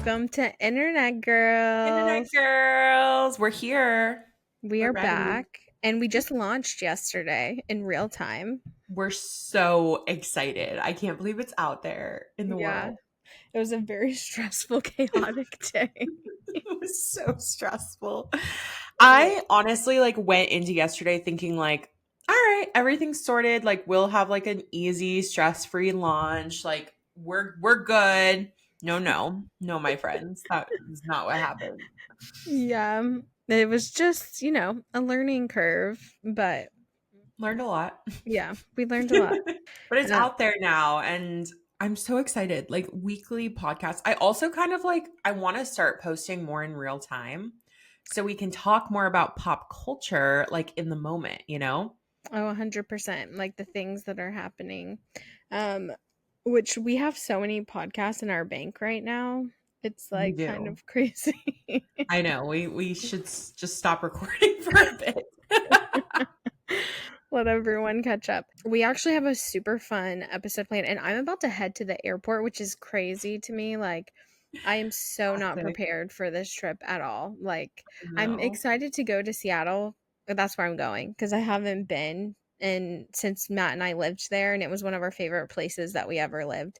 Welcome to Internet Internet Girlz. Girls, we're here. We We're are ready. back and we just launched yesterday in real time. We're so excited. I can't believe it's out there in the Yeah, world. it was a very stressful, chaotic day. It was so stressful. Yeah. I honestly went into yesterday thinking all right, everything's sorted. We'll have an easy, stress-free launch. We're good. No, my friends. That is not what happened. Yeah, it was just, a learning curve, but Learned a lot. yeah, we learned a lot. But it's Uh, out there now and I'm so excited. Weekly podcasts. I also kind of I want to start posting more in real time so we can talk more about pop culture in the moment, you know? oh, 100%. Like the things that are happening. Um, which we have so many podcasts in our bank right now. It's We like kind do. of crazy. I know. We should just stop recording for a bit. Let everyone catch up. We actually have a super fun episode planned, and I'm about to head to the airport, which is crazy to me. Like, I am so not Classic. prepared for this trip at all. Like, I'm No. excited to go to Seattle. That's where I'm going because I haven't been and since Matt and I lived there, and it was one of our favorite places that we ever lived.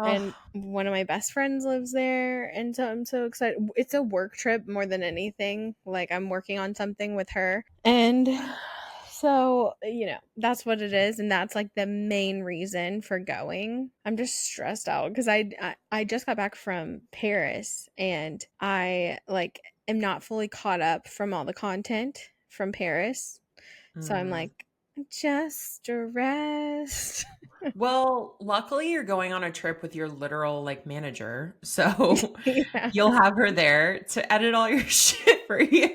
And Oh, one of my best friends lives there, and so I'm so excited. It's a work trip more than anything. Like I'm working on something with her. And so, that's what it is, and that's like the main reason for going. I'm just stressed out because I just got back from Paris, and I like am not fully caught up from all the content from Paris. So I'm mm. like just stressed. Well, luckily you're going on a trip with your literal manager. So Yeah. you'll have her there to edit all your shit for you.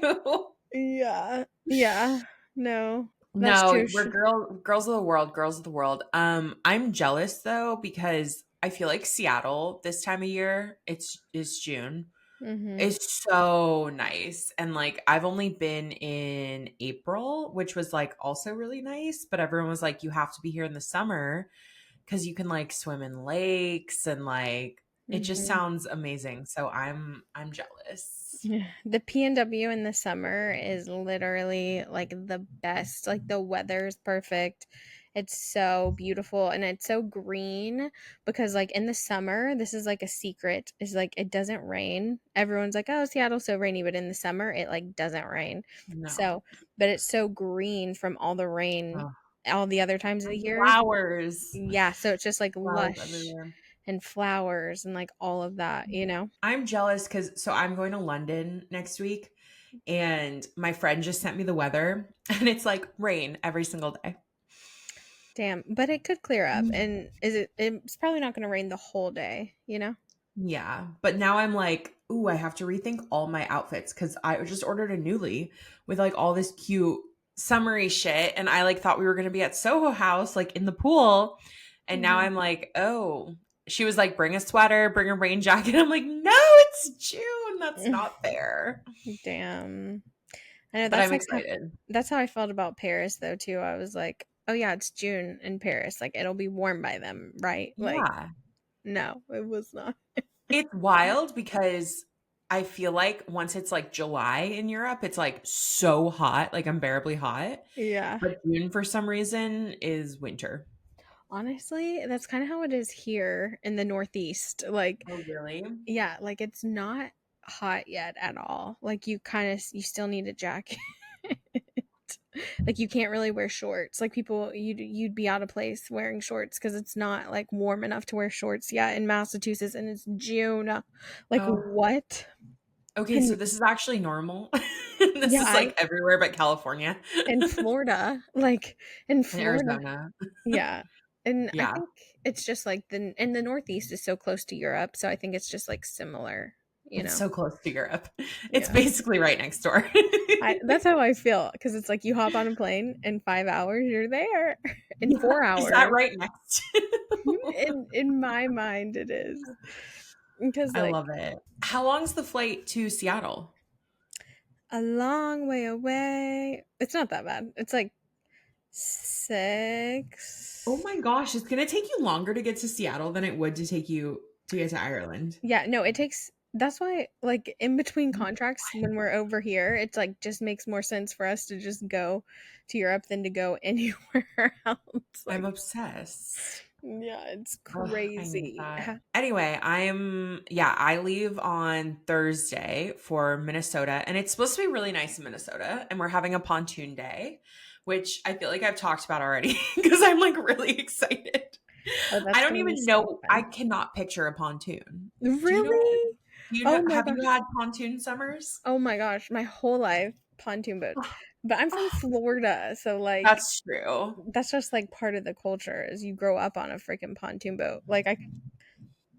Yeah. Yeah. No. That's No, true. we're girls of the world, girls of the world. I'm jealous though because I feel like Seattle this time of year, it's June, Mhm. is so nice. And I've only been in April, which was also really nice, but everyone was like, you have to be here in the summer because you can swim in lakes and it just Mhm. sounds amazing. So I'm jealous. Yeah. The PNW in the summer is literally like the best. Like the weather's perfect. It's so beautiful and it's so green because like in the summer, this is like a secret. Is like it doesn't rain. Everyone's like, "Oh, Seattle's so rainy," but in the summer it like doesn't rain. No. So, but it's so green from all the rain Oh, all the other times of the and years. flowers. Yeah, so it's just like Flowers lush everywhere. and flowers and like all of that. I'm jealous because I'm going to London next week and my friend just sent me the weather and it's rain every single day. Damn, but it could clear up. Mm. And it's probably not going to rain the whole day? Yeah. But now I'm ooh, I have to rethink all my outfits because I just ordered a Newly with all this cute summery shit. And I thought we were going to be at Soho House, in the pool. And now Mhm. I'm oh, she was bring a sweater, bring a rain jacket. I'm like, no, it's June. That's not fair. Damn. I know But I'm excited. that's how I felt about Paris though too. I was like, "Oh yeah, it's June in Paris. Like it'll be warm by them, right?" Like Yeah. no, it was not. It's wild because I feel like once it's July in Europe, it's so hot, unbearably hot. Yeah. But June for some reason is winter. Honestly, that's kind of how it is here in the Northeast. Like Oh, really? yeah, like it's not hot yet at all. Like you still need a jacket. Like you can't really wear shorts. Like people you'd be out of place wearing shorts cuz it's not like warm enough to wear shorts yet in Massachusetts and it's June. Like Oh, what? okay. So And this is actually normal. This yeah, is I everywhere but California in Florida, like in and Florida. Arizona. Yeah. And I Yeah, think it's just like the Northeast is so close to Europe, so I think it's just like similar. it's so close to Europe. It's Yeah. basically right next door. That's how I feel because it's like you hop on a plane in 5 hours, you're there. In Yeah. four Is that hours, right next? in my mind, it is because I like love it. How long's the flight to Seattle? a long way away. It's not that bad. It's like Oh 6. my gosh, it's gonna take you longer to get to Seattle than it would to take you to get to Ireland. Yeah, no, it takes. That's why, like, in between contracts when we're over here, it's like just makes more sense for us to just go to Europe than to go anywhere else. I'm Like, obsessed. yeah, it's Ugh, I need crazy. that. Anyway, I leave on Thursday for Minnesota, and it's supposed to be really nice in Minnesota, and we're having a pontoon day, which I feel like I've talked about already because I'm like really excited. Oh, I that's don't gonna be even so know, I fun. cannot picture a pontoon. Do you know what Really? Oh my have you gosh. had pontoon summers? Oh my gosh. My whole life, pontoon boats. Oh, But I'm from oh, Florida, so like that's true. that's just like part of the culture is you grow up on a freaking pontoon boat.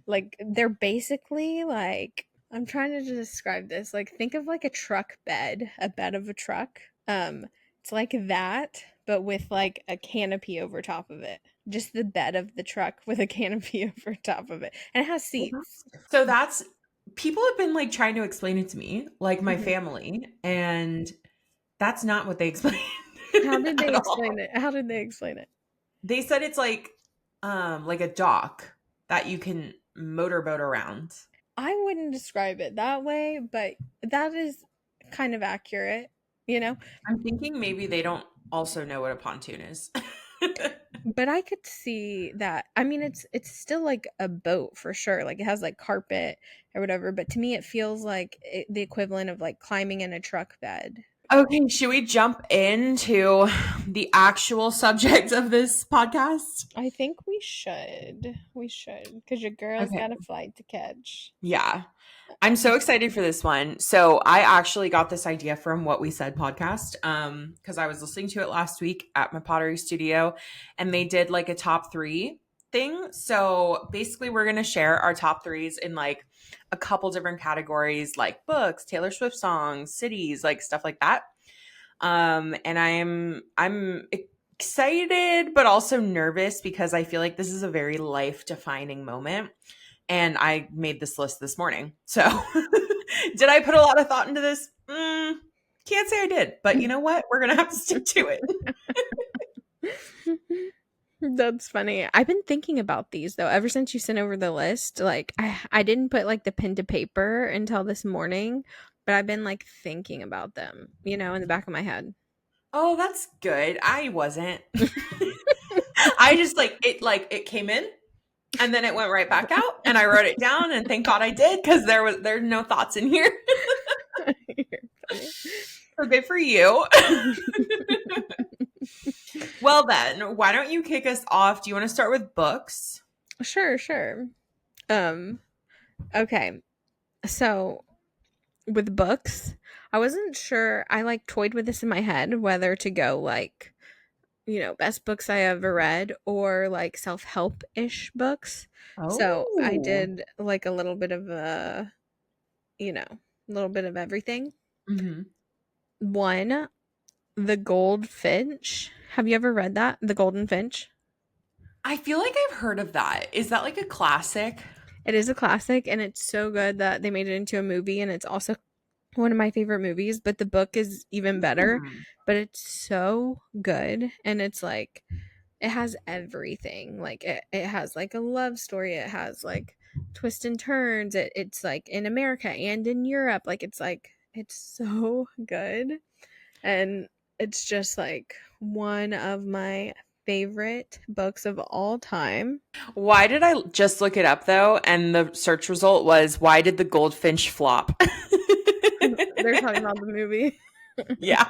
Like they're basically like I'm trying to describe this. Like think of like a truck bed, a bed of a truck. It's like that, but with like a canopy over top of it. Just the bed of the truck with a canopy over top of it. And it has seats. So that's people have been like trying to explain it to me, like my Mhm. family, and that's not what they explained How did at they explain all. it? How did they explain it? They said it's like a dock that you can motorboat around. I wouldn't describe it that way, but that is kind of accurate, you know? I'm thinking maybe they don't also know what a pontoon is. But I could see that. I mean, it's still like a boat for sure. Like it has like carpet or whatever, but to me it feels like the equivalent of like climbing in a truck bed. Okay, should we jump into the actual subject of this podcast? I think we should. We should because your girl's Okay. got a flight to catch. Yeah. I'm so excited for this one. So I actually got this idea from What We Said podcast because I was listening to it last week at my pottery studio and they did like a top 3 thing. So basically we're going to share our top 3s in like a couple different categories like books, Taylor Swift songs, cities, like stuff like that. And I'm excited but also nervous because I feel like this is a very life-defining moment and I made this list this morning. So, did I put a lot of thought into this? Can't say I did, but you know what? We're gonna have to stick to it. That's funny. I've been thinking about these though ever since you sent over the list. Like I didn't put like the pen to paper until this morning, but I've been like thinking about them, in the back of my head. Oh, that's good. I wasn't. I just like it came in and then it went right back out and I wrote it down and thank God I did because there's no thoughts in here. You're funny. So good for you. Well then, why don't you kick us off? Do you want to start with books? Sure, sure. Um, okay. So with books, I wasn't sure. I like toyed with this in my head whether to go like, best books I ever read or like self-help ish books. So I Oh. did like a little bit of you know, a little bit of everything. Hmm. One, The Goldfinch. Have you ever read that? The Golden Finch? I feel like I've heard of that. Is that like a classic? It is a classic and it's so good that they made it into a movie and it's also one of my favorite movies, but the book is even better, Hmm. but it's so good and it's like it has everything. Like it has like a love story, it has like twists and turns. It's like in America and in Europe. It's so good. And it's just like one of my favorite books of all time. Why did I just look it up though? And the search result was why did the goldfinch flop? They're talking about the movie. Yeah.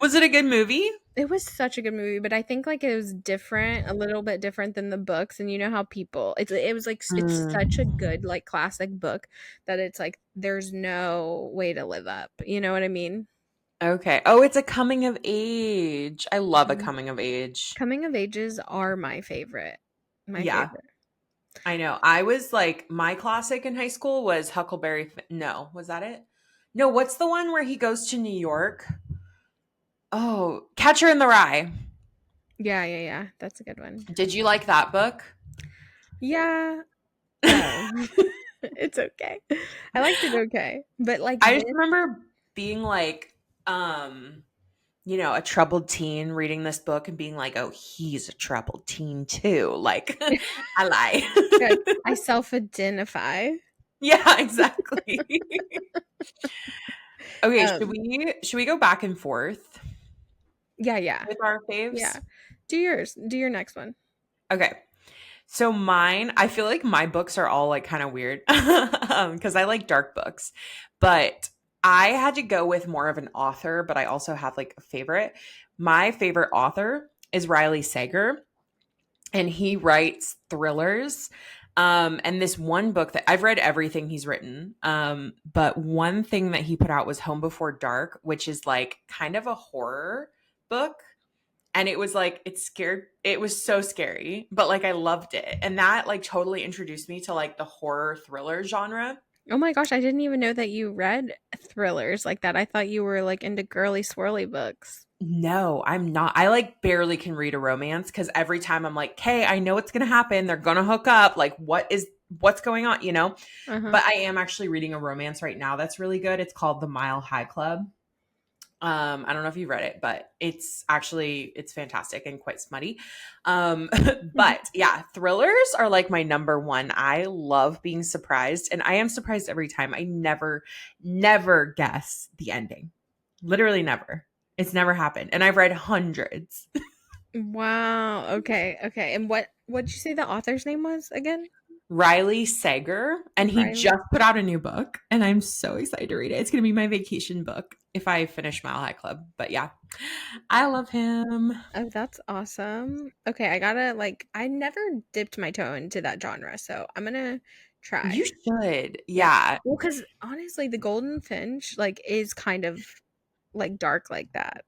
Was it a good movie? It was such a good movie, but I think like it was different, a little bit different than the books. And you know how people, it was like it's such a Mm, good like classic book that it's like there's no way to live up. You know what I mean? okay. Oh, it's a coming of age. I love a Mhm. coming of age. Coming of ages are my favorite. My Yeah, favorite. I know. I was like, my classic in high school was Huckleberry. No, was that it? No, what's the one where he goes to New York? Oh, Catcher in the Rye. Yeah, yeah, yeah. That's a good one. Did you like that book? Yeah. It's okay. I liked it okay. But like I just this, remember being like, a troubled teen reading this book and being like, oh, he's a troubled teen too. Like, I like, lie. I self-identify. Yeah, exactly. Okay, should Um, we go back and forth yeah, yeah, with our yeah. faves? Do yours. Do your next one. Okay. So mine, I feel like my books are all like kind of weird because I like dark books, but I had to go with more of an author, but I also have like a favorite. My favorite author is Riley Sager, and he writes thrillers. And this one book that I've read everything he's written, but one thing that he put out was Home Before Dark, which is like kind of a horror book, and it was like it was so scary, but like I loved it, and that like totally introduced me to like the horror thriller genre. Oh my gosh, I didn't even know that you read thrillers like that. I thought you were like into girly swirly books. No, I'm not. I like barely can read a romance because every time I'm like, okay, I know what's gonna happen, they're gonna hook up, like what's going on, you know? Uh-huh. But I am actually reading a romance right now that's really good. It's called The Mile High Club. I don't know if you've read it, but it's fantastic and quite smutty. Mhm. But yeah, thrillers are like my number one. I love being surprised, and I am surprised every time. I never guess the ending. Literally never. It's never happened. And I've read hundreds. Wow. Okay. Okay. And what'd you say the author's name was again? Riley Sager, and he Riley. just put out a new book, and I'm so excited to read it. It's going to be my vacation book if I finish Mile High Club. But yeah, I love him. Oh, that's awesome. Okay, I gotta like I never dipped my toe into that genre, so I'm gonna You try. should. Yeah. Yeah. Well, because honestly, the Golden Finch like is kind of like dark like that.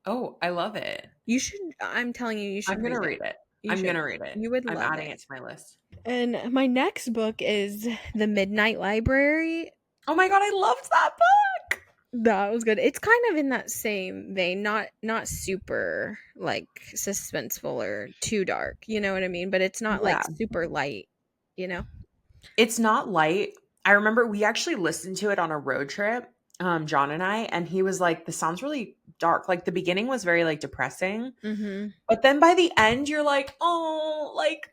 Oh, I love it. You should. I'm telling you, you I'm should going to read it. read it. You I'm going should. to read it. You would I'm love adding it. it to my list. And my next book is The Midnight Library. Oh my God, I loved that book. That was good. It's kind of in that same vein, not super like suspenseful or too dark, you know what I mean? But it's not like Yeah. super light, you know? It's not light. I remember we actually listened to it on a road trip, John and I, and he was like, this sounds really dark. Like the beginning was very like depressing. Mhm. But then by the end, you're like, oh, like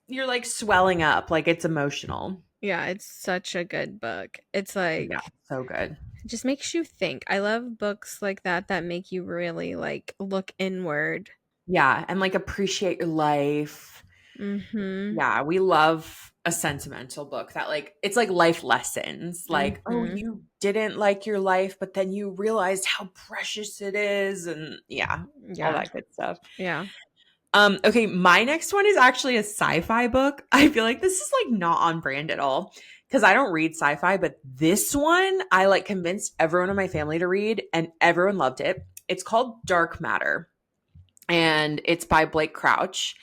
you're like swelling up. Like it's emotional. Yeah, it's such a good book. It's Yeah. like So good. it just makes you think. I love books like that that make you really like look inward. Yeah. And like appreciate your life. Mhm. Yeah, we love a sentimental book that like it's like life lessons. Like, oh, Mhm. you didn't like your life, but then you realized how precious it is and yeah, all Yeah. that good stuff. Yeah. Okay, my next one is actually a sci-fi book. I feel like this is like not on brand at all because I don't read sci-fi, but this one I like convinced everyone in my family to read and everyone loved it. It's called Dark Matter and it's by Blake Crouch.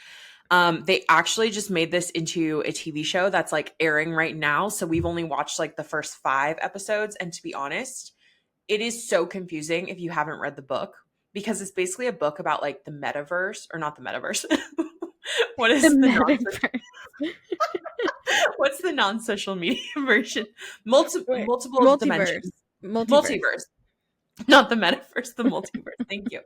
They actually just made this into a TV show that's like airing right now. So we've only watched like the first 5 episodes. And to be honest, it is so confusing if you haven't read the book because it's basically a book about like the metaverse or not the metaverse. What The is the non metaverse. what's the non-social media version? Wait, Multiple multiverse. dimensions. Multiverse. Multiverse. Not the metaverse, the multiverse. Thank you.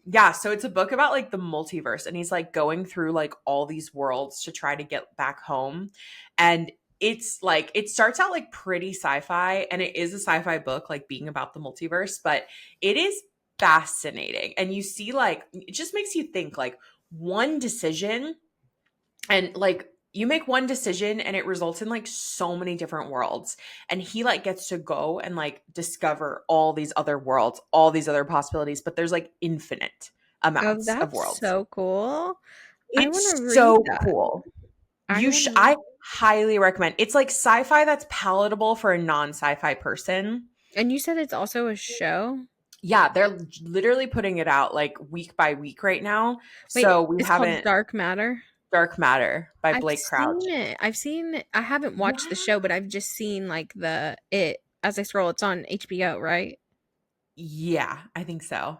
Yeah, so it's a book about like the multiverse and he's like going through like all these worlds to try to get back home. And it's like it starts out like pretty sci-fi and it is a sci-fi book like being about the multiverse, but it is fascinating. And you see like it just makes you think like one decision and like you make one decision and it results in like so many different worlds and he like gets to go and like discover all these other worlds, all these other possibilities, but there's like infinite Oh, amounts of that's worlds. so cool. I wanna It's read so that. cool. I wanna I read highly recommend. It's like sci-fi that's palatable for a non-sci-fi person. and you said it's also a show? Yeah, they're literally putting it out like week by week right now. Wait, So we it's called haven't. Dark Matter? Dark Matter by I've Blake Crouch. seen it. I've seen it. I haven't watched the show, What? but I've just seen like the it as I scroll. It's on HBO, right? Yeah, I think so.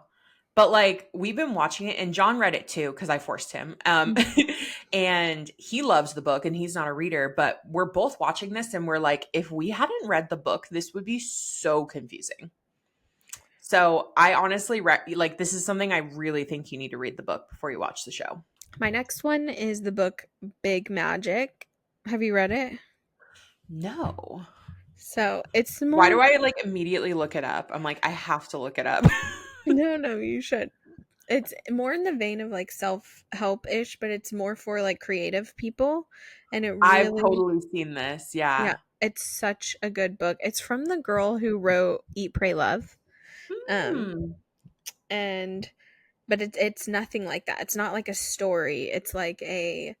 But like we've been watching it and John read it too because I forced him. Mhm. And he loves the book and he's not a reader, but we're both watching this and we're like if we hadn't read the book this would be so confusing. So I honestly like this is something I really think you need to read the book before you watch the show. My next one is the book Big Magic. Have you read it? No. So it's Why more. do I like immediately look it up? I'm like, I have to look it up. No, no, you should. It's more in the vein of like self-help ish, but it's more for like creative people. And it I've really, totally seen this. yeah, Yeah. it's such a good book. It's from the girl who wrote Eat, Pray, Love. Um, Hmm. and but it's nothing like that. It's not like a story. It's like a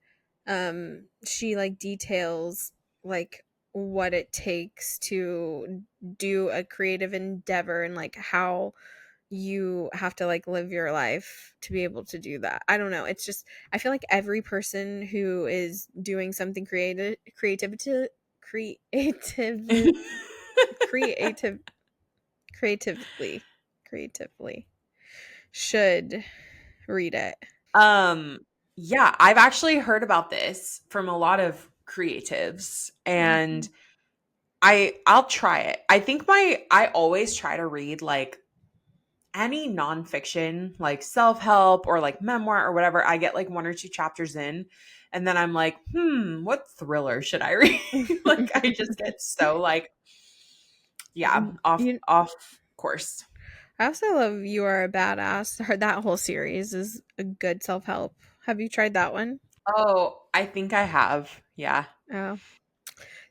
she like details like what it takes to do a creative endeavor and like how you have to like live your life to be able to do that. I don't know. It's just I feel like every person who is doing something creative creative creatively creatively should read it. um, yeah, I've actually heard about this from a lot of creatives and Mhm. I'll try it. I think I always try to read like any nonfiction, like self-help or like memoir or whatever. I get like one or two chapters in and then I'm like, what thriller should I read? Like I just get so like, yeah, You off course. I also love You Are a Badass. That whole series is a good self-help. Have you tried that one? Oh, I think I have. Yeah. Oh.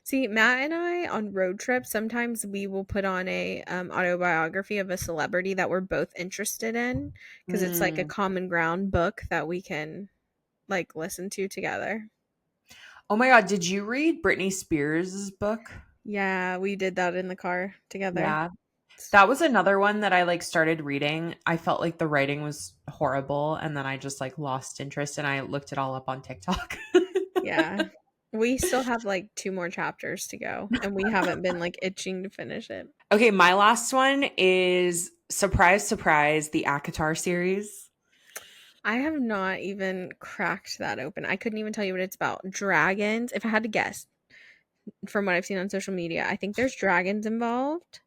See, Matt and I on road trips, sometimes we will put on a autobiography of a celebrity that we're both interested in because it's like a Mm. common ground book that we can like listen to together. Oh my God, did you read Britney Spears' book? Yeah, we did that in the car together. Yeah. That was another one that I like started reading. I felt like the writing was horrible and then I just like lost interest and I looked it all up on TikTok. Yeah. We still have like two more chapters to go and we haven't been like itching to finish it. Okay, my last one is surprise, surprise, the ACOTAR series. I have not even cracked that open. I couldn't even tell you what it's about. Dragons, if I had to guess from what I've seen on social media, I think there's dragons involved.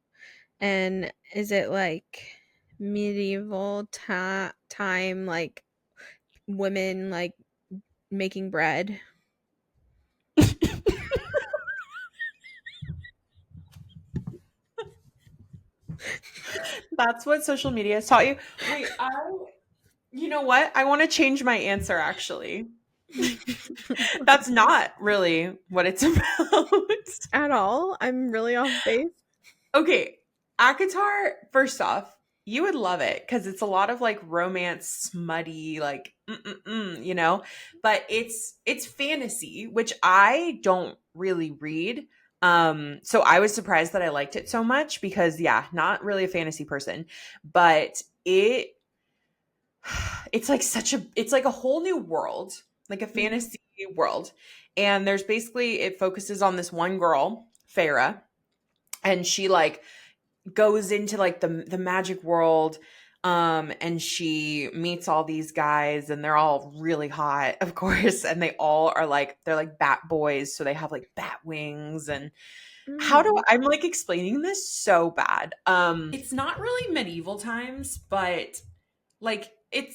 And is it like medieval time, like women like making bread? That's what social media has taught you. Wait, you know what? I want to change my answer actually. That's not really what it's about. At all? I'm really off base. Okay, ACOTAR, first off, you would love it because it's a lot of like romance, smutty, like you know. But it's fantasy, which I don't really read. So I was surprised that I liked it so much because yeah, not really a fantasy person, but it's like it's like a whole new world, like a Mhm. fantasy world. And there's basically it focuses on this one girl, Farah, and she like goes into like the magic world and she meets all these guys and they're all really hot of course and they all are like they're like bat boys so they have like bat wings and Mm. I'm like explaining this so bad it's not really medieval times but like it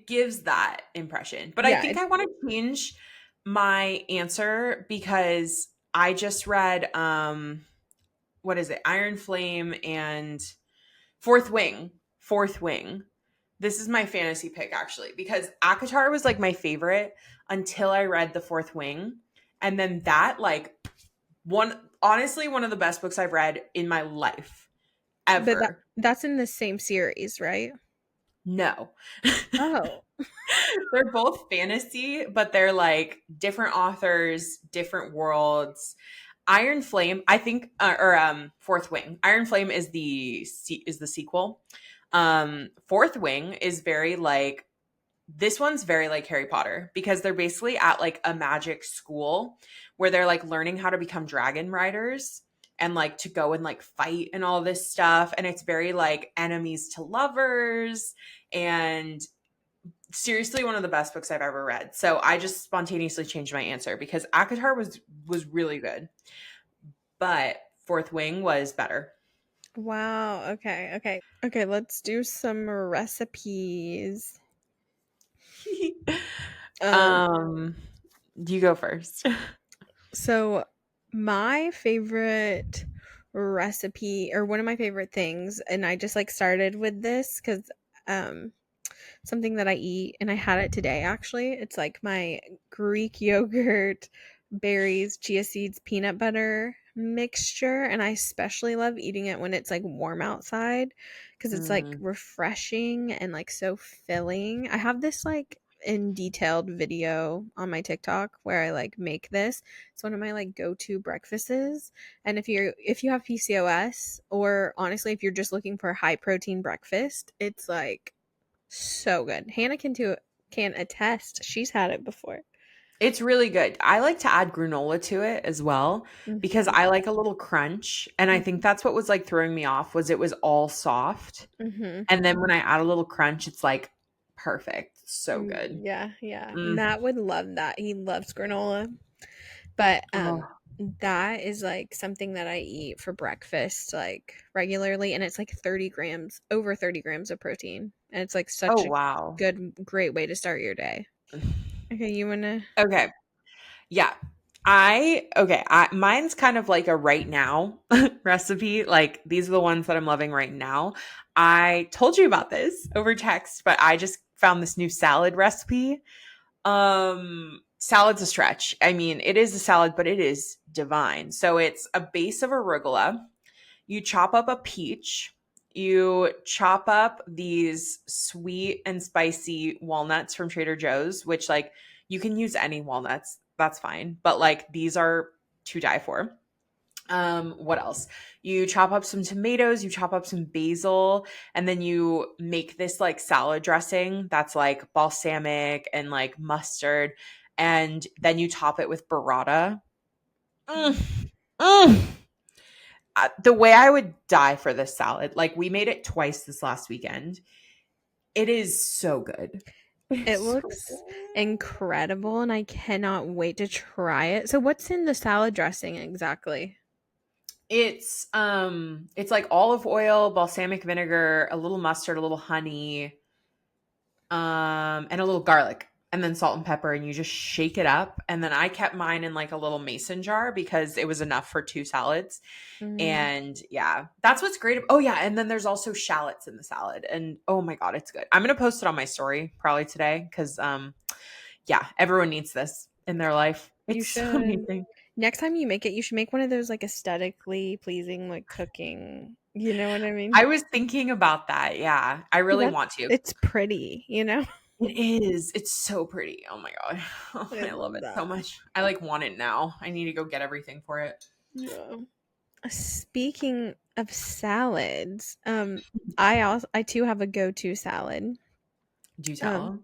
gives that impression but I Yeah, think I want to change my answer because I just read what is it? Iron Flame and Fourth Wing. Fourth Wing. This is my fantasy pick actually because Akatar was like my favorite until I read The Fourth Wing. And then that like one of the best books I've read in my life but ever. that's in the same series, right? No. Oh, They're both fantasy, but they're like different authors, different worlds. Iron Flame, I think, or Fourth Wing. Iron Flame is is the sequel. Fourth Wing is very like this one's very like Harry Potter because they're basically at like a magic school where they're like learning how to become dragon riders and like to go and like fight and all this stuff. And it's very like enemies to lovers and seriously one of the best books I've ever read. So I just spontaneously changed my answer because Akatar was really good, but Fourth Wing was better. wow. Okay, okay. Okay, let's do some recipes. Um, um, you go first. so My favorite recipe, or one of my favorite things, and I just like started with this because um something that I eat, and I had it today actually. It's like my Greek yogurt, berries, chia seeds, peanut butter mixture, and I especially love eating it when it's like warm outside because it's like Mm. refreshing and like so filling. I have this like in detailed video on my TikTok where I like make this. It's one of my like go-to breakfasts. And if you have PCOS, or honestly if you're just looking for a high protein breakfast, it's like so good. Hannah can attest. She's had it before. It's really good. I like to add granola to it as well because Mhm. I like a little crunch, and I think that's what was, like, throwing me off was it was all soft, Mhm. and then when I add a little crunch, it's, like, perfect. So good. Yeah, yeah. Mm. Matt would love that. He loves granola. But Oh. that is like something that I eat for breakfast like regularly, and it's like 30 grams, over 30 grams of protein. And it's like Oh, such a wow. great way to start your day. Okay, you wanna Okay. Yeah. Mine's kind of like a right now recipe. Like these are the ones that I'm loving right now. I told you about this over text, but I just found this new salad recipe. Salad's a stretch. I mean, it is a salad, but it is divine. So it's a base of arugula. You chop up a peach. You chop up these sweet and spicy walnuts from Trader Joe's, which like you can use any walnuts. That's fine. But like these are to die for. What else? You chop up some tomatoes, you chop up some basil, and then you make this like salad dressing that's like balsamic and like mustard, and then you top it with burrata. Mm, mm. The way I would die for this salad, like we made it twice this last weekend. It is so good. It It's so looks good. incredible and I cannot wait to try it. So what's in the salad dressing exactly? It's like olive oil, balsamic vinegar, a little mustard, a little honey, and a little garlic, and then salt and pepper, and you just shake it up. And then I kept mine in like a little mason jar because it was enough for two salads. Mm, And yeah, that's what's great. Oh yeah, and then there's also shallots in the salad, and oh my god, it's good. I'm gonna post it on my story probably today because yeah, everyone needs this in their life. you It's so should. amazing. Next time you make it, you should make one of those like aesthetically pleasing like cooking. You know what I I mean? was thinking about that. Yeah, I 'Cause really want that's to. it's pretty, you know? It is. It's so pretty. Oh my god. Oh, I I love love it so that. much. I like want it now. I need to go get everything for it. Yeah. Speaking of salads, I too have a go-to salad. Do Um, tell.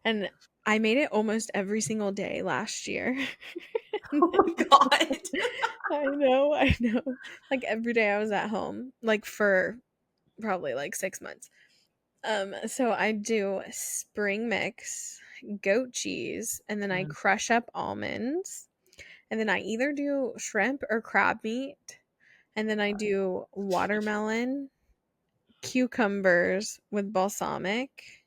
and I made it almost every single day last year. Oh my god. I know. Like every day I was at home, like for probably like 6 months. So I do spring mix, goat cheese, and then I Mm, crush up almonds, and then I either do shrimp or crab meat, and then I do watermelon, cucumbers with balsamic,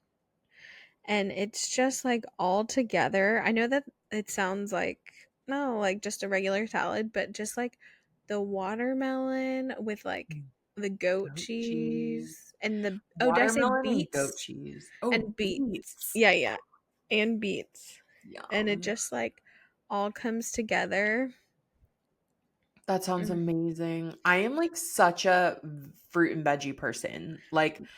and it's just like all together. I know that it sounds like no, like just a regular salad, but just like the watermelon with like mm. the goat Goat cheese. cheese and the oh, did I say Watermelon and goat beets? cheese. Oh, And beets. beets. Yeah, yeah. And beets. And it Yum. just like all comes together. That sounds Mm. amazing. I am like such a fruit and veggie person. Like Dude.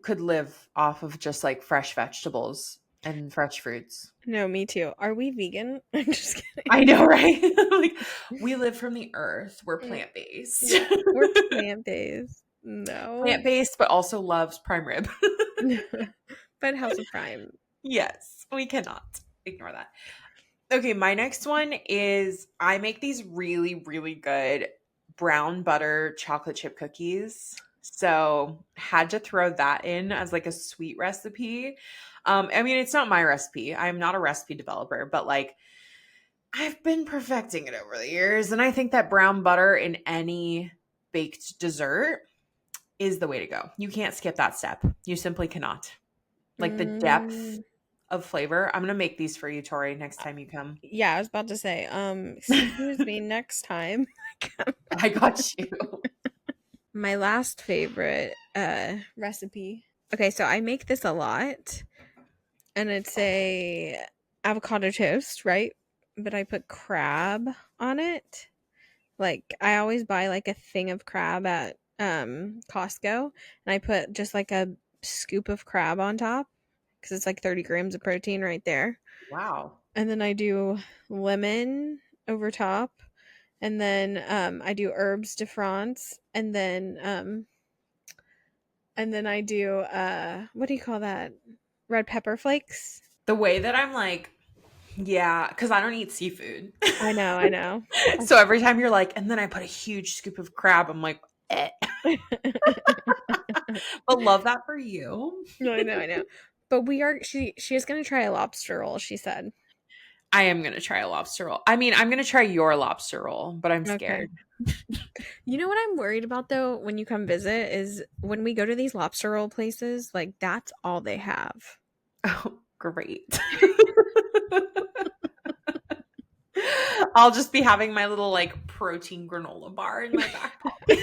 could live off of just like fresh vegetables and fresh fruits. No, me too. Are we vegan? I'm just kidding. I know, right? Like we live from the earth. We're Mm, plant-based. yeah, we're plant-based. No. Plant-based, but also loves prime rib. But House of Prime. Yes, we cannot ignore that. Okay, my next one is I make these really, really good brown butter chocolate chip cookies. So had to throw that in as like a sweet recipe. I mean, it's not my recipe. I'm not a recipe developer, but like I've been perfecting it over the years. And I think that brown butter in any baked dessert is the way to go. You can't skip that step. You simply cannot. Like the depth Mm. of flavor. I'm gonna make these for you, Tori, next time you come. Yeah, I was about to say, excuse me, next time. I got you. My last favorite recipe. Okay, so I make this a lot, and it's a avocado toast, right? But I put crab on it. Like I always buy like a thing of crab at Costco, and I put just like a scoop of crab on top because it's like 30 grams of protein right there. Wow. And then I do lemon over top, and then I do herbes de France, and then I do what do you call that? Red pepper flakes. The way that I'm like, yeah, because I don't eat seafood. I know, I know. So every time you're like, and then I put a huge scoop of crab, I'm like, eh. But love that for you. No, I know, I know. But she is gonna try a lobster roll, she said. I am gonna try a lobster roll. I mean, I'm gonna try your lobster roll, but I'm Okay. scared. You know what I'm worried about though when you come visit is when we go to these lobster roll places, like that's all they have. Oh, great. I'll just be having my little like protein granola bar in my back pocket.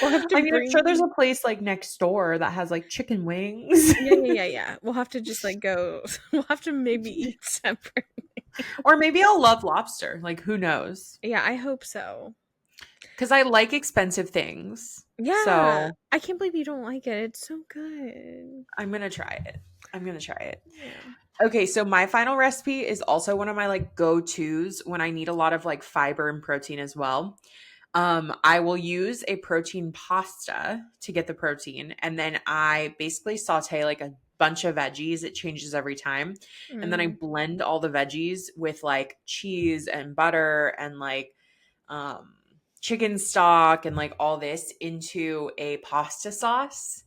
We'll have to I mean, I'm sure there's bring a place like next door that has like chicken wings. Yeah, yeah, yeah, yeah. We'll have to just like go we'll have to maybe eat separate. Or maybe I'll love lobster. Like, who knows? Yeah, I hope so. Because I like expensive things. Yeah. So I can't believe you don't like it. It's so good. I'm going to try it. I'm going to try it. Yeah. Okay, so my final recipe is also one of my like go-tos when I need a lot of like fiber and protein as well. I will use a protein pasta to get the protein, and then I basically saute like a bunch of veggies. It changes every time. And then I Mm. blend all the veggies with like cheese and butter and like um chicken stock and like all this into a pasta sauce,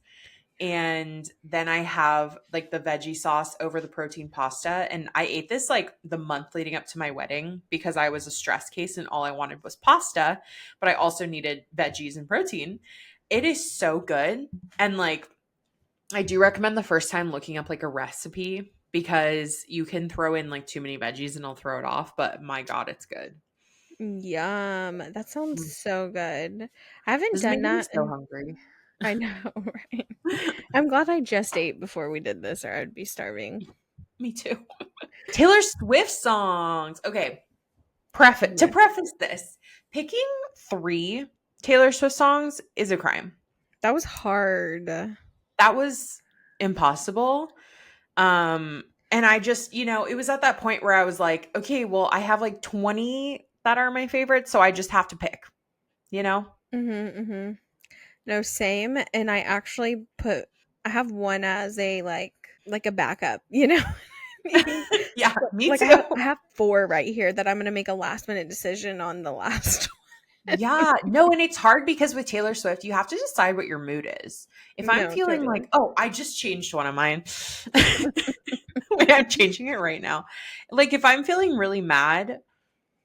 and then I have like the veggie sauce over the protein pasta. And I ate this like the month leading up to my wedding because I was a stress case and all I wanted was pasta, but I also needed veggies and protein. It is so good. And like, I do recommend the first time looking up like a recipe because you can throw in like too many veggies and it'll throw it off. But my God, it's good. Yum. That sounds Mm. so good. I haven't This is done making me that so and hungry. I know, right? I'm glad I just ate before we did this or I'd be starving. Me too. Taylor Swift songs. Okay. To Okay. preface this, picking 3 Taylor Swift songs is a crime. That was hard. That was impossible. And I just, it was at that point where I was like, okay, well, I have like 20 that are my favorites, so I just have to pick, you know? Mhm, mhm. No, same. And I have one as a like a backup, you know what I mean? Yeah, But, me like too. I have 4 right here that I'm gonna make a last minute decision on the last one. Yeah, no, and it's hard because with Taylor Swift, you have to decide what your mood is. If I'm No, feeling like, totally. oh, I just changed one of mine. Wait, I'm changing it right now. Like if I'm feeling really mad,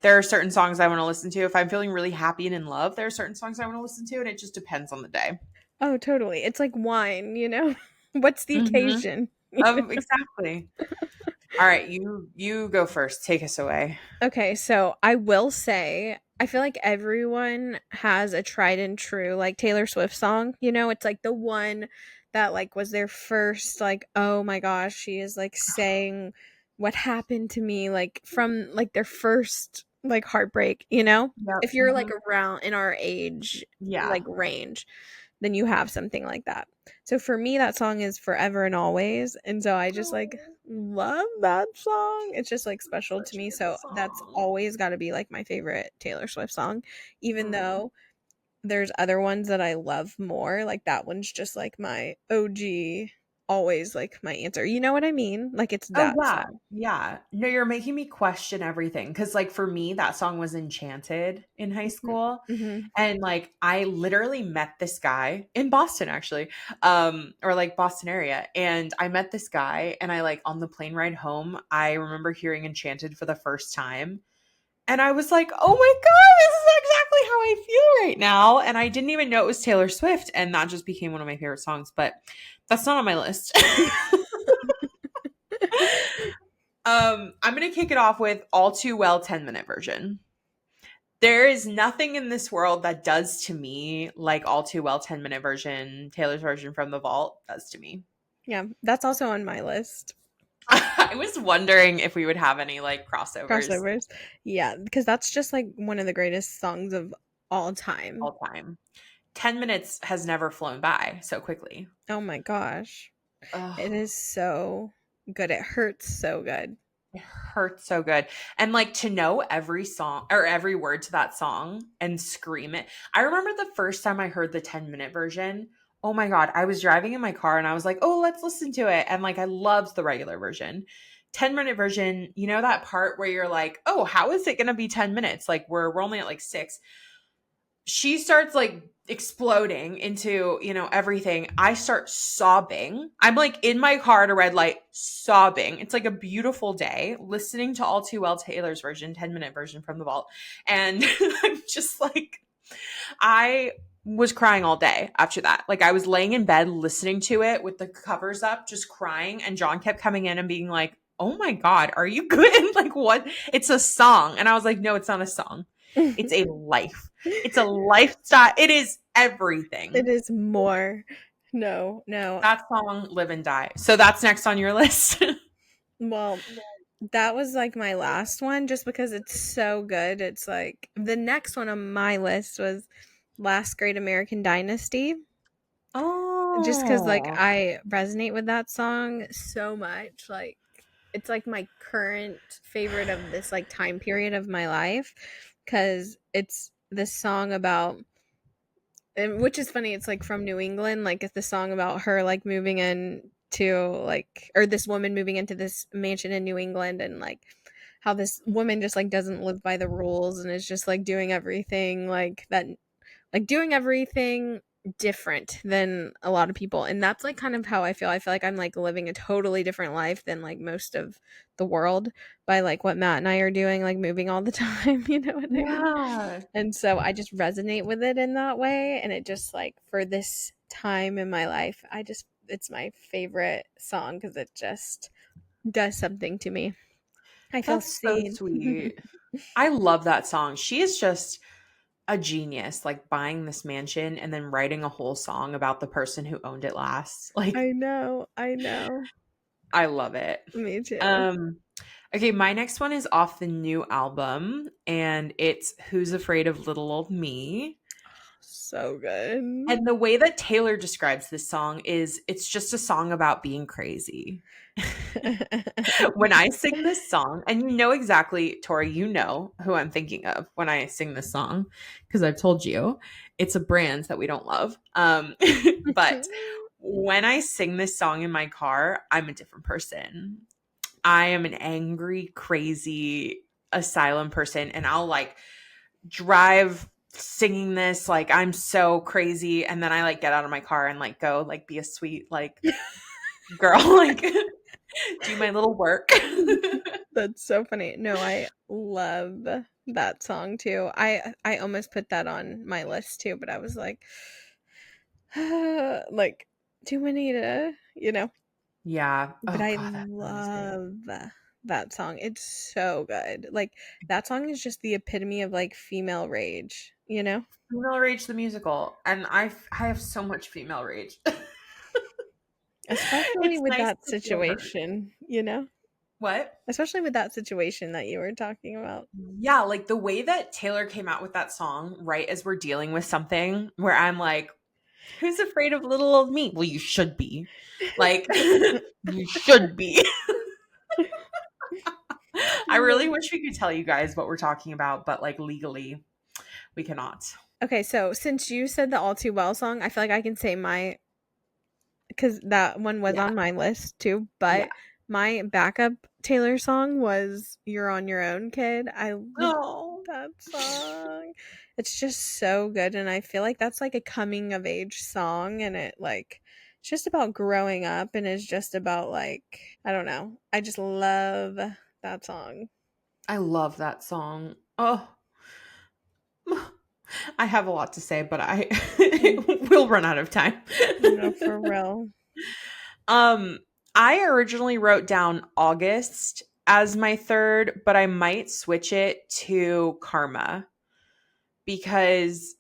there are certain songs I want to listen to. If I'm feeling really happy and in love, there are certain songs I want to listen to, and it just depends on the day. Oh, totally. It's like wine, you know? What's the Mhm. occasion? Exactly. All right, you go first. Take us away. Okay, so I will say, I feel like everyone has a tried and true like Taylor Swift song. You know, it's like the one that like was their first like, oh my gosh, she is like saying what happened to me like from like their first like heartbreak, you know? Yep. If you're like Mhm. around in our age Yeah. like range, then you have something like that. So for me, that song is Forever and Always. And so I just like Oh, love that song. It's just like special to such a me. good So that's song. always got to be like my favorite Taylor Swift song, even Oh. though there's other ones that I love more. Like that one's just like my OG, always like my answer. You know what I mean? Like it's Oh, that yeah. song. Yeah. No, you're making me question everything because, like, for me, that song was Enchanted in high Hmm. school. Hmm. And, like, I literally met this guy in Boston, actually, or like Boston area. And I met this guy, and I, like, on the plane ride home, I remember hearing Enchanted for the first time. And I was like, oh my God, this is exactly how I feel right now. And I didn't even know it was Taylor Swift. And that just became one of my favorite songs. But that's not on my list. I'm gonna kick it off with All Too Well 10-minute version. There is nothing in this world that does to me like All Too Well 10-minute version, Taylor's version from the vault does to me. Yeah, that's also on my list. I was wondering if we would have any like crossovers Crossovers. Yeah, because that's just like one of the greatest songs of all time. all time. 10 minutes has never flown by so quickly. Oh my gosh. It Ugh. is so good. It hurts so good. It hurts so good. And like to know every song or every word to that song and scream it. I remember the first time I heard the 10-minute version. Oh my God. I was driving in my car and I was like, oh, let's listen to it. And like, I loved the regular version. 10-minute version, you know, that part where you're like, oh, how is it going to be 10 minutes? Like, we're only at like 6. She starts like exploding into, you know, everything. I start sobbing. I'm like in my car at a red light sobbing. It's like a beautiful day listening to All Too Well Taylor's version, 10-minute version from the vault. And I'm just like, I was crying all day after that. Like I was laying in bed listening to it with the covers up, just crying. And John kept coming in and being like, oh my God, are you good? Like what? It's a song. And I was like, no, it's not a song. It's a life. It's a lifestyle. It is It everything. is more. No, no. That song, Live and Die. So that's next on your list. Well, that was like my last one just because it's so good. It's like the next one on my list was Last Great American Dynasty. Just because like Oh, I resonate with that song so much. Like it's like my current favorite of this like time period of my life because it's this song about, and which is funny, it's like from New England, like it's the song about her like moving in to like, or this woman moving into this mansion in New England, and like how this woman just like doesn't live by the rules and is just like doing everything like that, like doing everything different than a lot of people. And that's like kind of how I feel like I'm like living a totally different life than like most of the world by like what Matt and I are doing, like moving all the time, you know what I mean? yeah. And so I just resonate with it in that way, and it just like for this time in my life, I just, it's my favorite song because it just does something to me. I feel That's so seen. sweet. I love that song. She is just a genius, like buying this mansion and then writing a whole song about the person who owned it last. Like, I know, I know. I love it. Me too. Um, okay, my next one is off the new album, and it's Who's Afraid of Little Old Me. So good. And the way that Taylor describes this song is it's just a song about being crazy. When I sing this song, and you know exactly, Tori, you know who I'm thinking of when I sing this song, because I've told you it's a brand that we don't love. But when I sing this song in my car, I'm a different person. I am an angry, crazy asylum person, and I'll like drive singing this like I'm so crazy, and then I like get out of my car and like go like be a sweet like girl, like do my little work. That's so funny. No, I love that song too. I almost put that on my list too, but I was like too many to, you know. Yeah. But Oh I God, that song is good. love that song. It's so good. Like that song is just the epitome of like female rage, you know? Female Rage the musical, and I have so much female rage. Especially It's with nice that to feel heard. situation, you know? What? Especially with that situation that you were talking about. Yeah, like the way that Taylor came out with that song right as we're dealing with something where I'm like, who's afraid of little old me? Well, you should be. Like, you should be. I really wish we could tell you guys what we're talking about, but like legally, we cannot. Okay, so since you said the All Too Well song, I feel like I can say my, because that one was Yeah. on my list too, Yeah. but my backup Taylor song was You're on Your Own, Kid. I love Oh, that song. It's just so good, and I feel like that's like a coming of age song, and it like it's just about growing up, and it's just about like, I don't know. I just love that song. I love that song. Oh, I have a lot to say, but I Mm, will run out of time. no, for real. um, I originally wrote down August as my third, but I might switch it to Karma because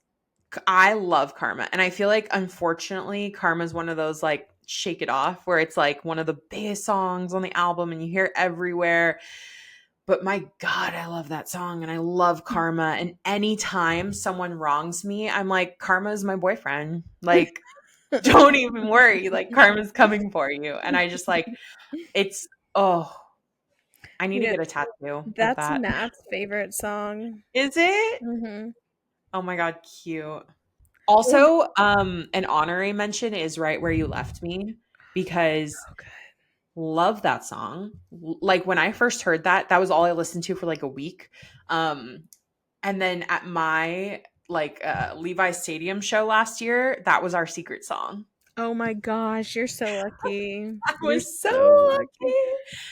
I love Karma. And I feel like, unfortunately, Karma is one of those like shake it off where it's like one of the biggest songs on the album and you hear it everywhere. But my God, I love that song and I love Karma. And anytime someone wrongs me, I'm like, Karma is my boyfriend. Like, don't even worry. Like, Karma's coming for you. And I just like, it's, oh, I need You to know, get a tattoo of that's that. Matt's favorite song. Is it? Mhm. Oh my God, cute. Well, Also, an honorary mention is Right Where You Left Me because so good. love that song. Like when I first heard that, that was all I listened to for like a week. Um, and then at my like Levi Stadium show last year, that was our secret song. Oh my gosh, you're so lucky. I You're was so so lucky. lucky.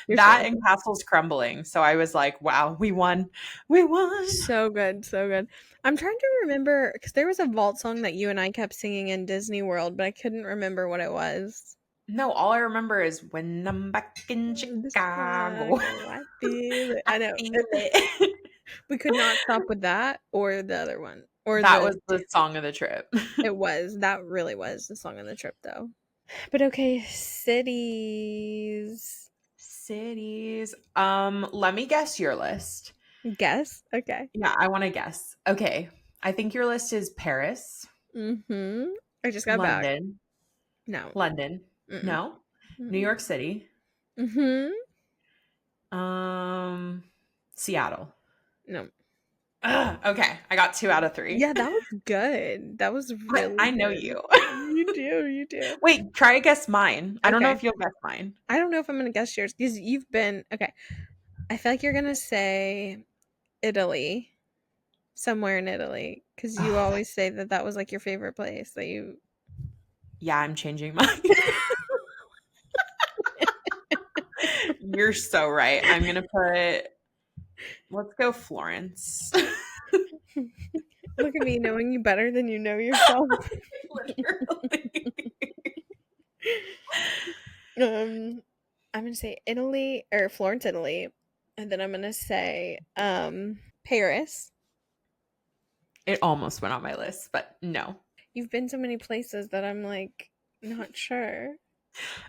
You're so That and lucky. Castles Crumbling. So I was like, wow, we won. We won. So good, so good. I'm trying to remember because there was a vault song that you and I kept singing in Disney World, but I couldn't remember what it was. No, all I remember is when I'm back in The Chicago, Chicago, I feel it. I I know. feel it. We could not stop with that or the other one or That the. was the song of the trip. It was that really was the song of the trip though. But okay, cities. Cities. Let me guess your list. Guess. Okay. Yeah, I want to guess. Okay. I think your list is Paris, Mm-hmm. I just got back. London, No. London. Mm-mm. No. New Mm-mm. York City. Mm-hmm. Um Seattle. No. Ugh, okay. I got 2 out of 3. Yeah, that was good. That was really I know good. you. You do, you do. Wait, try to guess mine. I don't know Okay. if you'll guess mine. I don't know if I'm gonna guess yours because you've been okay. I feel like you're gonna say Italy, somewhere in Italy, because you Ugh, always say that that was like your favorite place that you. yeah, I'm changing mine. You're so right. I'm gonna put let's go Florence. Look at me knowing you better than you know yourself. Literally. um, I'm gonna say Italy or Florence, Italy, and then I'm gonna say Paris. It almost went on my list, but no. You've been so many places that I'm like not sure.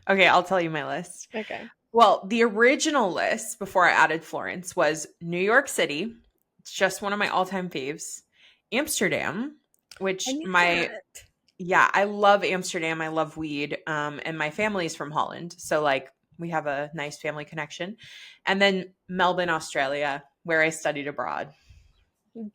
Okay, I'll tell you my list. Okay. Well, the original list before I added Florence was New York City. It's just one of my all-time faves. Amsterdam, I which knew my that. yeah, I love Amsterdam. I love weed. And my family's from Holland. So like we have a nice family connection. And then Melbourne, Australia, where I studied abroad.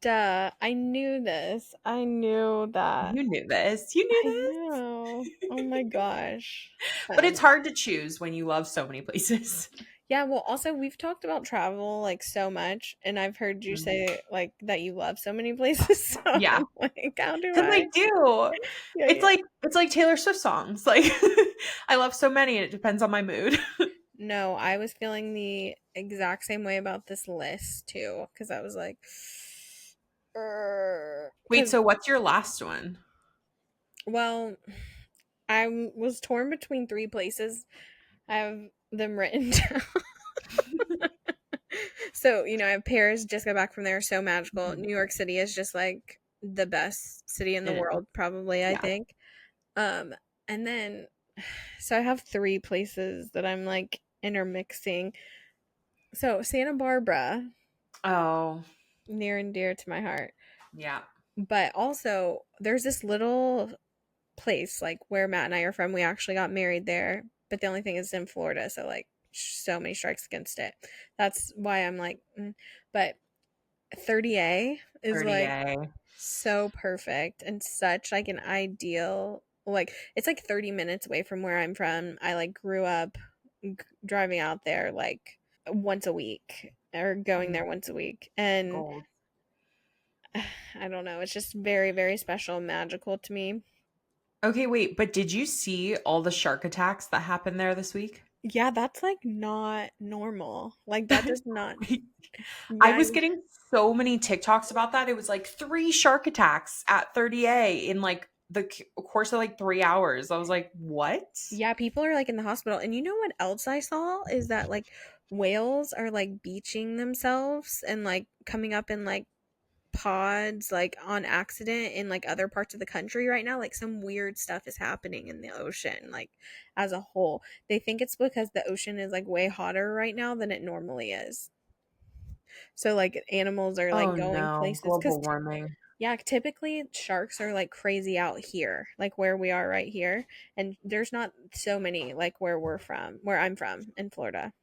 Duh. I knew this. I knew that. You knew this. You knew I this. know. Oh my gosh. But it's hard to choose when you love so many places. Yeah, well, also we've talked about travel like so much, and I've heard you Mhm. say like that you love so many places. So Yeah, I'm like, how do because I I? do. Yeah, yeah. It's like Taylor Swift songs. Like I love so many, and it depends on my mood. No, I was feeling the exact same way about this list too, because I was like, Wait, because so what's your last one? well, I was torn between three places. I have them written down. So, I have Paris, just got back from there, so magical. Mhm. New York City is just like the best city in the It is. world, probably, I Yeah. think. Um, and then so I have three places that I'm like intermixing. So Santa Barbara, Oh, near and dear to my heart. yeah. But also there's this little place like where Matt and I are from. We actually got married there, but the only thing is in Florida, so like so many strikes against it. That's why I'm like, but 30A is like 30A. so perfect and such like an ideal, like it's like 30 minutes away from where I'm from. I like grew up driving out there like once a week or going Mm, there once a week, and gold. I don't know, it's just very very special and magical to me. Okay, wait, but did you see all the shark attacks that happened there this week? Yeah, that's like not normal, like that does not. Wait, I Yeah, was getting so many TikToks about that. It was like 3 shark attacks at 30A in like the course of like 3 hours. I was like, "What?" yeah, people are like in the hospital, and you know what else I saw is that like whales are like beaching themselves and like coming up in like pods like on accident in like other parts of the country right now. Like some weird stuff is happening in the ocean like as a whole. They think it's because the ocean is like way hotter right now than it normally is. So like animals are like Oh going no, places cuz global warming. yeah, typically sharks are like crazy out here, like where we are right here, and there's not so many like where I'm from in Florida.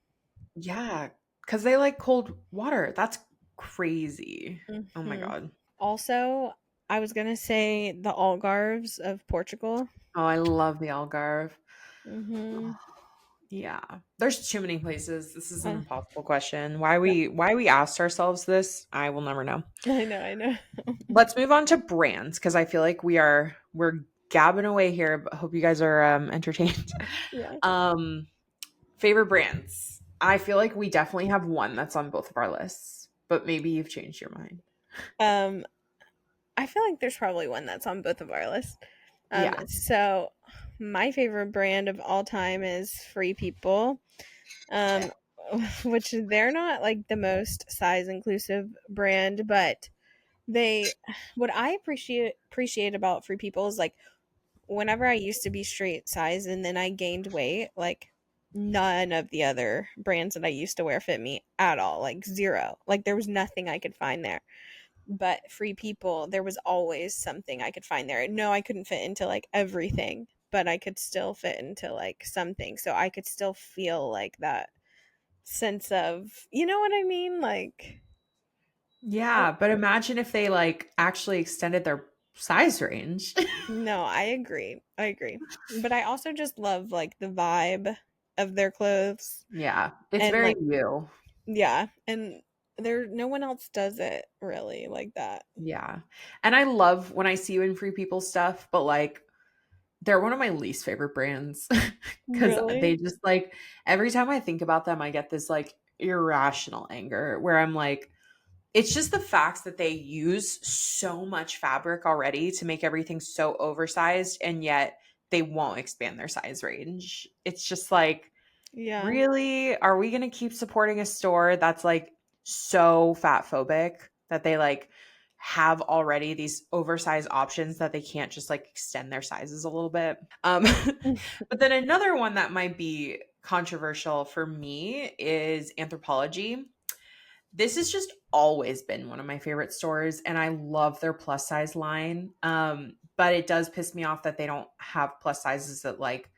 Yeah, because they like cold water. That's crazy. Oh my Hmm. God. Also, I was gonna say the Algarves of Portugal. Oh, I love the Algarve. Hmm. Yeah. There's too many places. This is an Uh, impossible question. Why yeah, we asked ourselves this, I will never know. I know, I know. Let's move on to brands because I feel like we're gabbing away here, but hope you guys are entertained. Yeah. Um favorite brands. I feel like we definitely have one that's on both of our lists, but maybe you've changed your mind. Um, I feel like there's probably one that's on both of our lists. Yeah. So my favorite brand of all time is Free People. Um, which they're not like the most size inclusive brand, but they what I appreciate about Free People is like whenever I used to be straight size and then I gained weight, like none of the other brands that I used to wear fit me at all, like zero. Like there was nothing I could find there. But Free People, there was always something I could find there. No, I couldn't fit into like everything, but I could still fit into like something. So I could still feel like that sense of, you know what I mean? Like, I, Yeah, but imagine if they like actually extended their size range. no, I agree. I agree. But I also just love like the vibe of their clothes Yeah, it's and very like, you. yeah, and there no one else does it really like that. Yeah. And I love when I see you in Free People stuff, but like they're one of my least favorite brands because they Really? just like every time I think about them, I get this like irrational anger where I'm like, it's just the facts that they use so much fabric already to make everything so oversized, and yet they won't expand their size range. It's just like, Yeah. really? Are we going to keep supporting a store that's like so fat phobic that they like have already these oversized options that they can't just like extend their sizes a little bit? But then another one that might be controversial for me is Anthropology. This has just always been one of my favorite stores, and I love their plus size line. But it does piss me off that they don't have plus sizes that like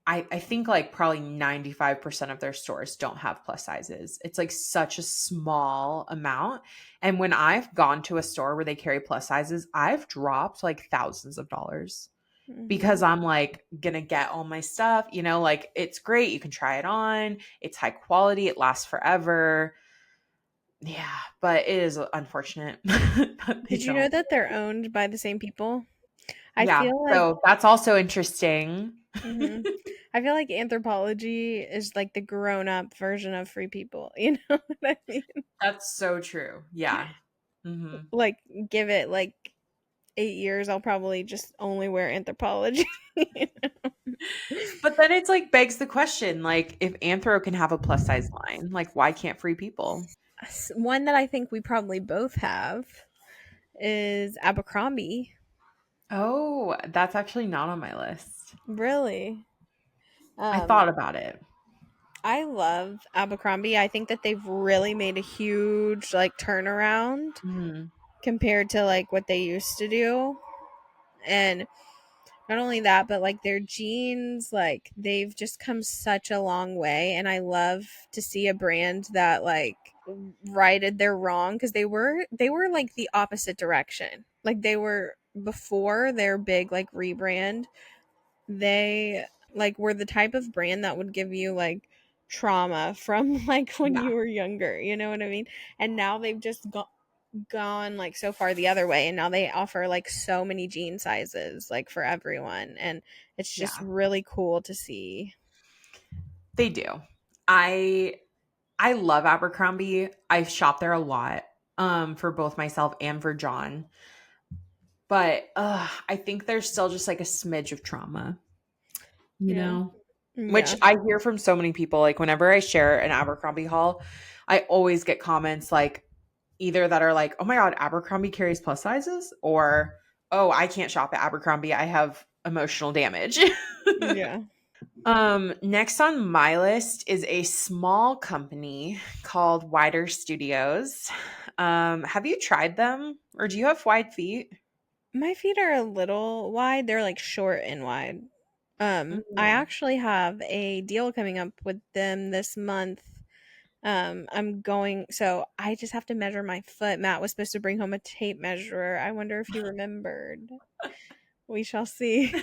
I think like probably 95% of their stores don't have plus sizes. It's like such a small amount. And when I've gone to a store where they carry plus sizes, I've dropped like thousands of dollars Hmm. because I'm like gonna get all my stuff, like it's great. You can try it on, it's high quality, it lasts forever. Yeah, but it is unfortunate that they Did you know don't. that they're owned by the same people? I Yeah, feel like so that's also interesting. hmm I feel like Anthropology is like the grown up version of Free People. You know what I mean? That's so true. Yeah. Hmm. Like, give it like 8 years, I'll probably just only wear Anthropology. But then it's like begs the question, like if Anthro can have a plus size line, like why can't Free People? One that I think we probably both have is Abercrombie. Oh, that's actually not on my list. Really? I Um, thought about it. I love Abercrombie. I think that they've really made a huge like turnaround Mhm. compared to like what they used to do. And not only that, but like their jeans, like they've just come such a long way. And I love to see a brand that like righted their wrong because they were like the opposite direction. Like they were before their big like rebrand, they like were the type of brand that would give you like trauma from like when Yeah. you were younger, you know what I mean? And now they've just gone like so far the other way, and now they offer like so many jean sizes like for everyone, and it's just Yeah. really cool to see. They do. I I love Abercrombie. I shop there a lot for both myself and for John. But I think there's still just like a smidge of trauma, you Yeah. know? which Yeah. I hear from so many people. Like whenever I share an Abercrombie haul, I always get comments like either that are like, "Oh my god, Abercrombie carries plus sizes," or "Oh, I can't shop at Abercrombie. I have emotional damage." Yeah. Next on my list is a small company called Wider Studios. Have you tried them or do you have wide feet? My feet are a little wide. They're like short and wide. I Mhm. actually have a deal coming up with them this month. I'm going, so I just have to measure my foot. Matt was supposed to bring home a tape measurer. I wonder if he remembered. We shall see.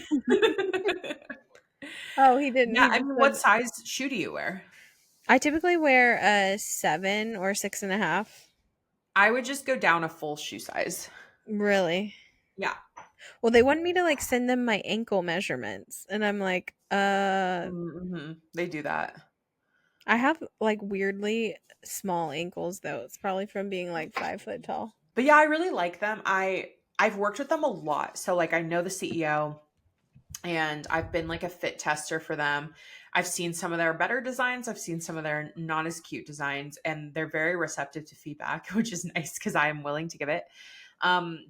Oh, he didn't. Yeah, He I just mean, what said, size shoe do you wear? I typically wear a 7 or 6.5. I would just go down a full shoe size. Really? Yeah. Well, they wanted me to like send them my ankle measurements. And I'm like, Mhm. They do that. I have like weirdly small ankles though. It's probably from being like 5 foot tall. But yeah, I really like them. I've worked with them a lot. So like I know the CEO and I've been like a fit tester for them. I've seen some of their better designs, I've seen some of their not as cute designs, and they're very receptive to feedback, which is nice because I am willing to give it.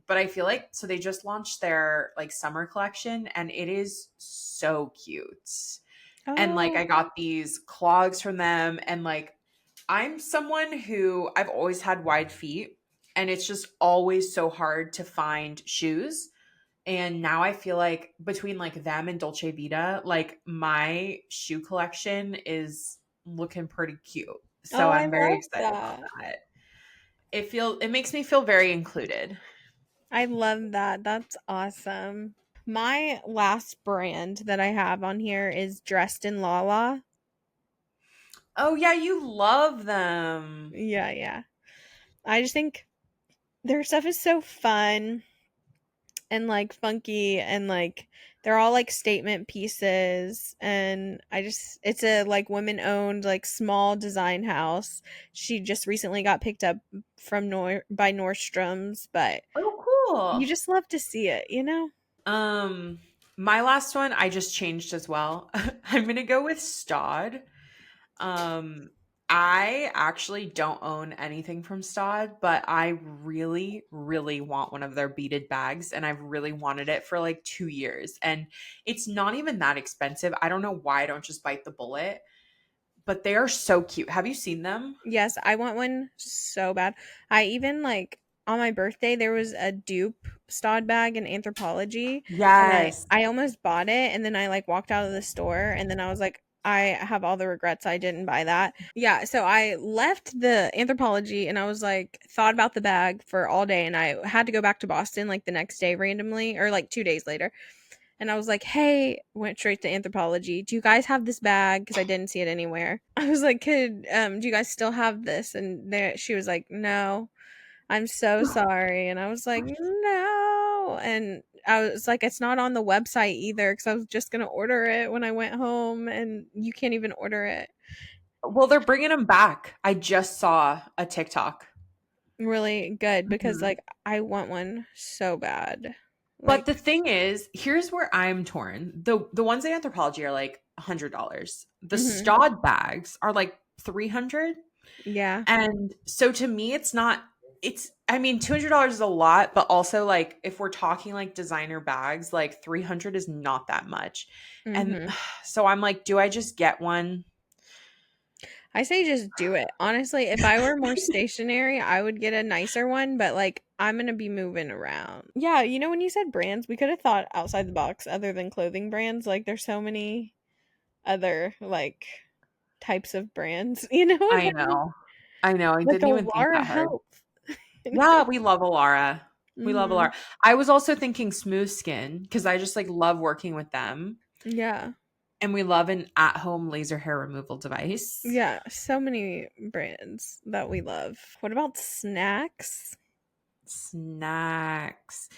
But I feel like so they just launched their like summer collection and it is so cute. And like I Oh, got these clogs from them and like I'm someone who I've always had wide feet and it's just always so hard to find shoes. And now I feel like between like them and Dolce Vita, like my shoe collection is looking pretty cute. So oh, I I'm very love excited about that. that. It makes me feel very included. I love that. That's awesome. My last brand that I have on here is Dressed in Lala. Oh yeah, you love them. Yeah, yeah. I just think their stuff is so fun and like funky and like they're all like statement pieces and I just it's a like women owned like small design house. She just recently got picked up from by Nordstrom's, but Oh, you cool. just love to see it, you know? Um, my last one I just changed as well. I'm gonna go with Stod. Um, I actually don't own anything from Stod, but I really, really want one of their beaded bags, and I've really wanted it for like 2 years. And it's not even that expensive. I don't know why I don't just bite the bullet, but they are so cute. Have you seen them? Yes, I want one so bad. I even like on my birthday there was a dupe Stod bag in Anthropology and Yes. I almost bought it and then I like walked out of the store and then I was like I have all the regrets I didn't buy that. Yeah, so I left the Anthropology and I was like thought about the bag for all day and I had to go back to Boston like the next day randomly or like 2 days later. And I was like, "Hey," went straight to Anthropology. "Do you guys have this bag?" Because I didn't see it anywhere. I was like, "Could do you guys still have this?" And there, she was like, "No, I'm so sorry." And I was like, "No," and I was like, "It's not on the website either," because I was just gonna order it when I went home, and you can't even order it. Well, they're bringing them back. I just saw a TikTok. Really good because Mhm. like I want one so bad. But Like, the thing is, here's where I'm torn. The ones in Anthropology are like $100. The hmm Stod bags are like 300. yeah, And so to me, it's not, it's, I mean, $200 is a lot, but also like if we're talking like designer bags, like 300 is not that much. And hmm so I'm like, do I just get one? I say just do it. Honestly, if I were more stationary, I would get a nicer one, but like I'm gonna be moving around. Yeah, you know when you said brands, we could have thought outside the box other than clothing brands. Like there's so many other like types of brands. You know what I I mean? know. I know. I Like didn't even think Alara that hard. Health. Yeah, we love Alara. We love hmm Alara. I was also thinking Smooth Skin because I just like love working with them. Yeah. And we love an at home laser hair removal device. Yeah, so many brands that we love. What about snacks? Snacks.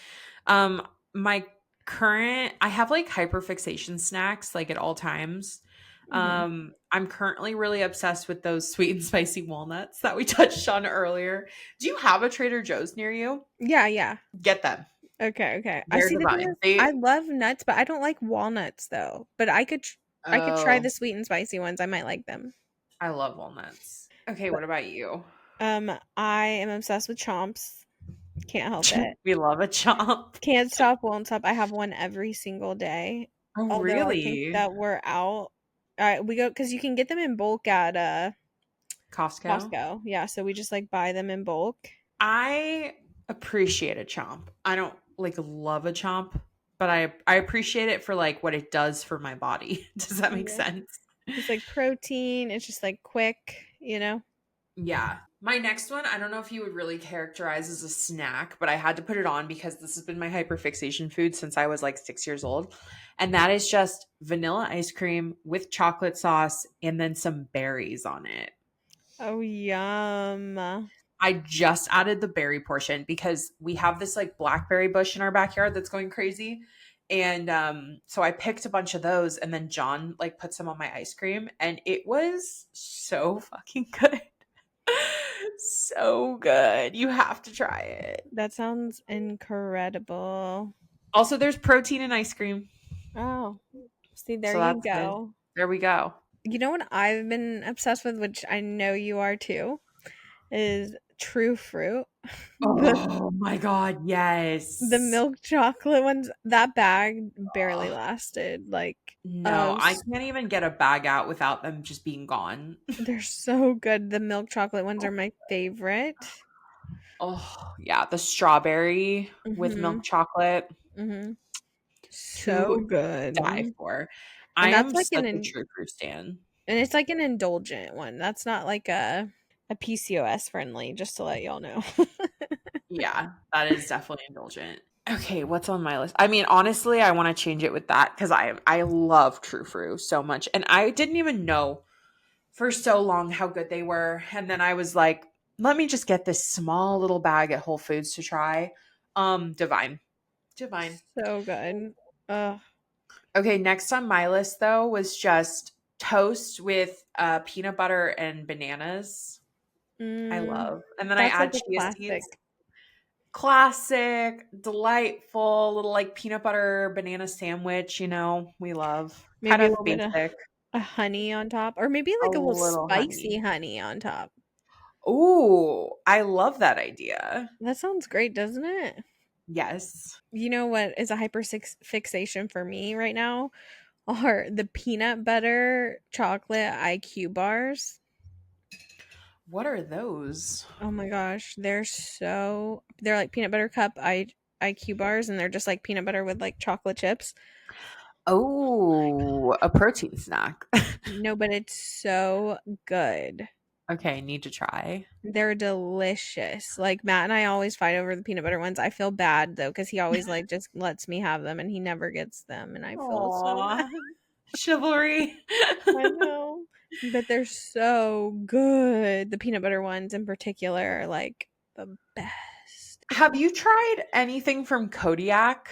My current I have like hyperfixation snacks like at all times. hmm I'm currently really obsessed with those sweet and spicy walnuts that we touched on earlier. Do you have a Trader Joe's near you? Yeah, yeah. Get them. Okay, okay. I They're see the thing divine. is I love nuts, but I don't like walnuts though. But I could I could try Oh, the sweet and spicy ones. I might like them. I love walnuts. Okay, But what about you? I am obsessed with chomps. Can't help it. We love a chomp. Can't stop, won't stop. I have one every single day. Oh, Although I think really? that we're out. We go because you can get them in bulk at Costco? Costco. Yeah, so we just like buy them in bulk. I appreciate a chomp. I don't like love a chomp, but I appreciate it for like what it does for my body. Does that make Yeah. sense? It's like protein. It's just like quick. Yeah. My next one, I don't know if you would really characterize as a snack, but I had to put it on because this has been my hyperfixation food since I was like 6 years old. And that is just vanilla ice cream with chocolate sauce and then some berries on it. Oh, yum. I just added the berry portion because we have this like blackberry bush in our backyard that's going crazy. And so I picked a bunch of those and then John like put some on my ice cream and it was so fucking good. So good. You have to try it. That sounds incredible. Also, there's protein in ice cream. Oh, see, there So you that's good. go. There we go. You know what I've been obsessed with, which I know you are too, is true fruit. The Oh my God. the Yes. milk chocolate ones, that bag barely Oh, lasted. Like, no, I can't even get a bag out without them just being gone. they're so good. The milk chocolate ones are my favorite. Oh, yeah. The strawberry with milk Mhm. chocolate Mhm. So to good. die for. I And that's am like such a true fruit stan. it's like an indulgent one. That's not like a PCOS friendly, just to let y'all know. Yeah, that is definitely indulgent. Okay, what's on my list? I mean, honestly, I want to change it with that because I love True Fruit so much, and I didn't even know for so long how good they were, and then I was like, let me just get this small little bag at Whole Foods to try. Divine, divine. So good. Ugh. Okay, next on my list though was just toast with peanut butter and bananas. I Mm, love, and then I that's like add a chia seeds. classic. Classic, delightful little like peanut butter banana sandwich, we love. Kind Maybe a of little bit of basic, a honey on top, or maybe a like a little little spicy honey. honey on top. Ooh, I love that idea. That sounds great, doesn't it? Yes. You know what is a fixation for me right now are the peanut butter chocolate IQ bars. What are those? Oh my gosh, they're like peanut butter cup IQ bars, and they're just like peanut butter with like chocolate chips. Oh, a protein snack. No, but it's so good. Okay, need to try. They're delicious. Like Matt and I always fight over the peanut butter ones. I feel bad though because he always like just lets me have them and he never gets them, and I feel so Aw, bad. chivalry. I know, but they're so good. The peanut butter ones in particular are like the best. Have you tried anything from Kodiak?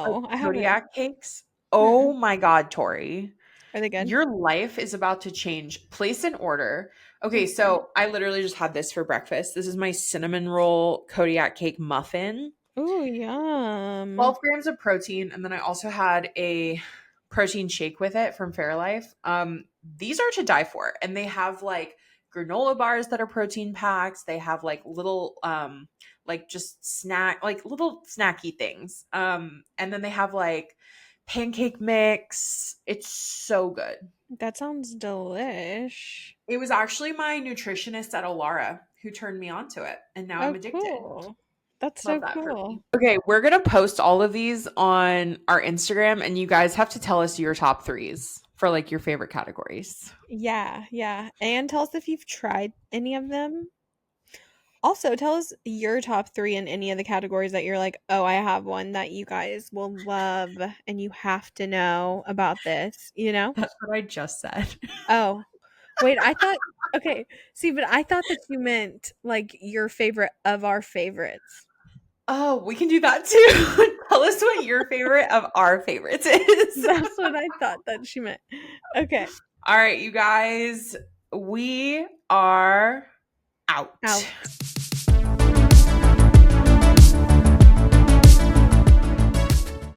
Like No, I haven't. Kodiak cakes? Oh Mm-mm. my God, Tori. Are they good? Your life is about to change. Place an order. Okay, Okay. so I literally just had this for breakfast. This is my cinnamon roll Kodiak cake muffin. Ooh, yum. 12 grams of protein. And then I also had a protein shake with it from Fairlife. These are to die for. And they have like granola bars that are protein packs. They have like little like just like little snacky things. And then they have like pancake mix. It's so good. That sounds delish. It was actually my nutritionist at Alara who turned me onto it, and now I'm Oh, addicted. cool. That's Love so that for me. cool. Okay, we're gonna post all of these on our Instagram, and you guys have to tell us your top threes for like your favorite categories. Yeah, yeah. And tell us if you've tried any of them. Also, tell us your top three in any of the categories that you're like, oh, I have one that you guys will love and you have to know about this? That's what I just said. Oh, wait, I thought, okay, see, but I thought that you meant like your favorite of our favorites. Oh, we can do that too. Tell us what your favorite of our favorites is. That's what I thought that she meant. Okay, All right, you guys, we are out. out.